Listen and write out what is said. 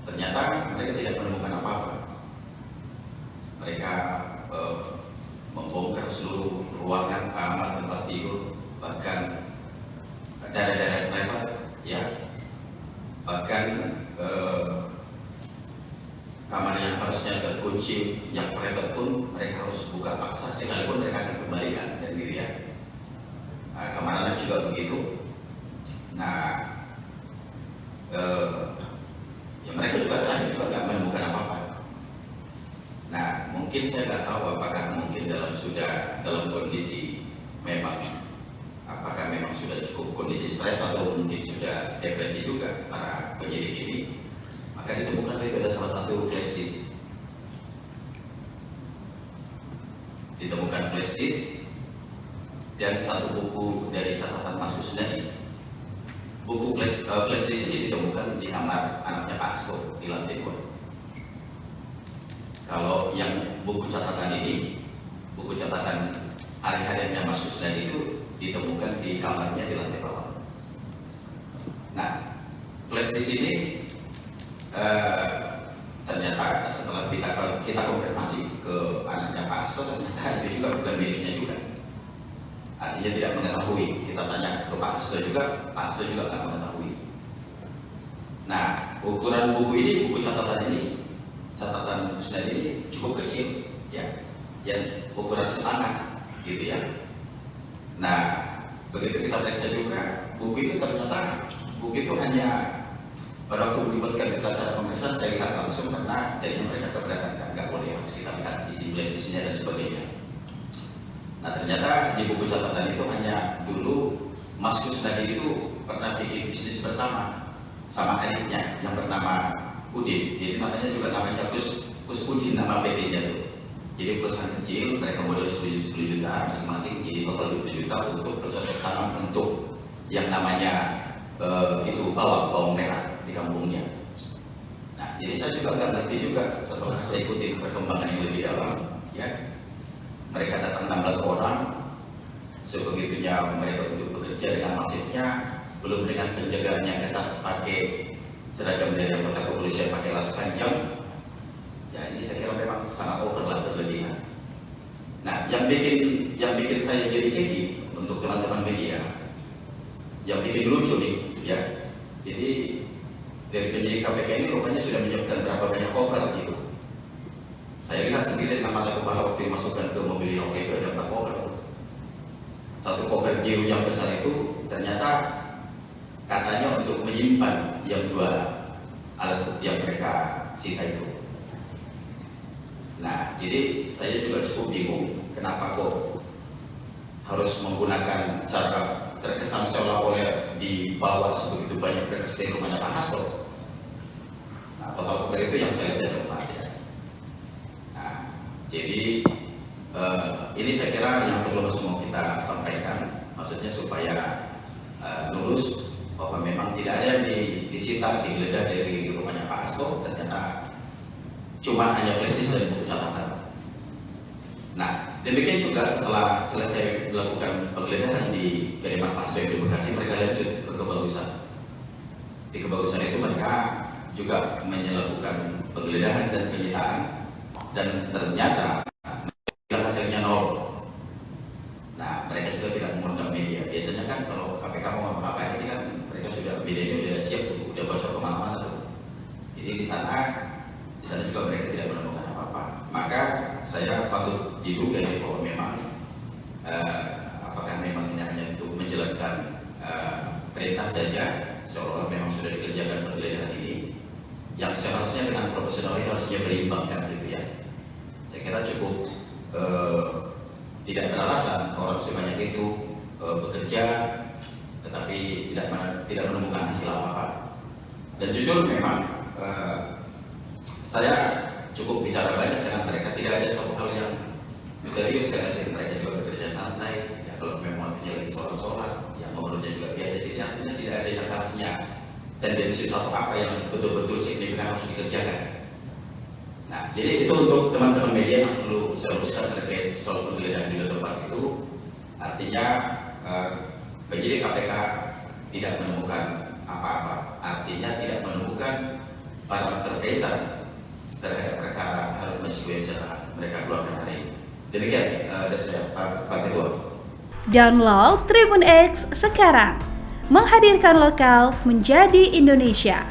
ternyata mereka tidak menemukan apa-apa. Mereka membongkar seluruh ruangan, kamar, tempat tidur, bahkan daerah-daerah private, ya, bahkan kamar yang harusnya terkunci, yang private pun mereka harus buka paksa, sekalipun mereka akan kembalikan dan dirian. Kamar anak juga begitu. Nah, ya mereka juga terakhir juga nggak menemukan apa-apa. Nah, mungkin saya nggak tahu apakah mungkin dalam kondisi memang, apakah memang sudah cukup kondisi stres atau mungkin sudah depresi juga para penyidik ini. Maka ditemukan itu ada salah satu flash disk. Ditemukan flash disk dan satu buku dari catatan Mas Kusnadi. Buku flash disk ini ditemukan di kamar anaknya Pak Hasto di lantai 2. Kalau yang buku catatan ini, buku catatan hari-harinya Mas Kusnadi itu ditemukan di kamarnya di lantai bawah. Nah, flash disk ini ternyata setelah kita konfirmasi ke anaknya Pak Hasto, ternyata itu juga bukan miliknya juga. Artinya tidak mengetahui. Kita tanya ke Pak Hasto juga, Pak Hasto juga nggak mengetahui. Nah, ukuran buku ini, buku catatan ini, catatan Kusnadi ini cukup kecil, ya, yang ukuran setangan, gitu ya. Nah, begitu kita periksa juga, buku itu ternyata buku itu hanya pada waktu melibatkan kita secara pemeriksaan, saya lihat langsung karena jadinya mereka keberatan, nggak boleh harus kita lihat isi flash disknya dan sebagainya. Nah, ternyata di buku catatan itu hanya dulu Mas Kusnadi itu pernah bikin bisnis bersama sama adiknya yang bernama Udin. Jadi namanya juga namanya Kus Udin, nama PT-nya tuh. Jadi perusahaan kecil, mereka modal 10 juta masing-masing, jadi total 20 juta untuk bercocok tanam untuk yang namanya itu bawang merah di kampungnya. Nah, jadi saya juga nggak ngerti juga setelah saya ikuti perkembangan yang lebih dalam, ya. Mereka datang 16 orang, sebegitunya mereka untuk bekerja dengan masifnya, belum dengan penjagaan yang ketat, pakai seragam dari anggota kepolisian, pakai laras panjang. Ya, ini saya kira memang sangat over lah, berlebihan. Nah, yang bikin saya jadi keki untuk teman-teman media, yang bikin lucu nih, ya. Jadi dari penyidik KPK ini rupanya sudah menyiapkan berapa banyak cover gitu. Saya lihat sendiri dengan mata kepala waktu dimasukkan ke mobil Innova itu ada 4 cover. Satu cover biru yang besar itu ternyata katanya untuk menyimpan yang 2 alat bukti yang mereka sita itu. Nah, jadi saya juga cukup bingung kenapa kok harus menggunakan cara terkesan seolah-olah dibawa sebegitu banyak berkas dari rumahnya Pak Hasto. Nah, total cover itu yang saya lihat ada 4, ya. Nah, jadi ini saya kira yang perlu semua kita sampaikan, maksudnya supaya lurus bahwa memang tidak ada disita, digeledah dari rumahnya Pak Hasto, ternyata cuma hanya flash disk dan buku catatan. Nah, demikian juga setelah selesai melakukan penggeledahan di kediaman Pak Hasto di Bekasi, mereka lanjut ke Kebagusan. Di Kebagusan itu mereka juga melakukan penggeledahan dan penyitaan, dan ternyata hasilnya 0. Nah, mereka juga tidak mengundang media. Biasanya kan kalau KPK mau apa-apa ini kan mereka sudah, medianya udah siap tuh, udah bocor kemana-mana tuh. Jadi di sana juga mereka tidak menemukan apa-apa. Maka saya patut diduga ya bahwa memang apakah memang ini hanya untuk menjalankan perintah saja, seolah memang sudah dikerjakan penggeledahan ini, yang seharusnya dengan profesional ini harusnya berimbang kan gitu ya. Saya kira cukup tidak beralasan orang sebanyak itu bekerja tetapi tidak menemukan hasil apa-apa. Dan jujur memang saya cukup bicara banyak dengan mereka, tidak ada suatu hal yang serius ya. Mereka juga bekerja santai ya, kalau memang waktunya lagi sholat yang menurutnya juga biasa. Jadi artinya tidak ada yang harusnya tendensi suatu apa yang betul-betul signifikan harus dikerjakan. Nah, jadi itu untuk teman-teman media yang perlu saya luruskan terkait soal penggeledahan di tempat itu. Artinya penyidik KPK tidak menemukan apa-apa, artinya para terkaitan terhadap perkara Harun Masiku yang sudah mereka keluarkan hari ini. Demikian dari saya, Pak Ketua. Download Tribun X sekarang, menghadirkan lokal menjadi Indonesia.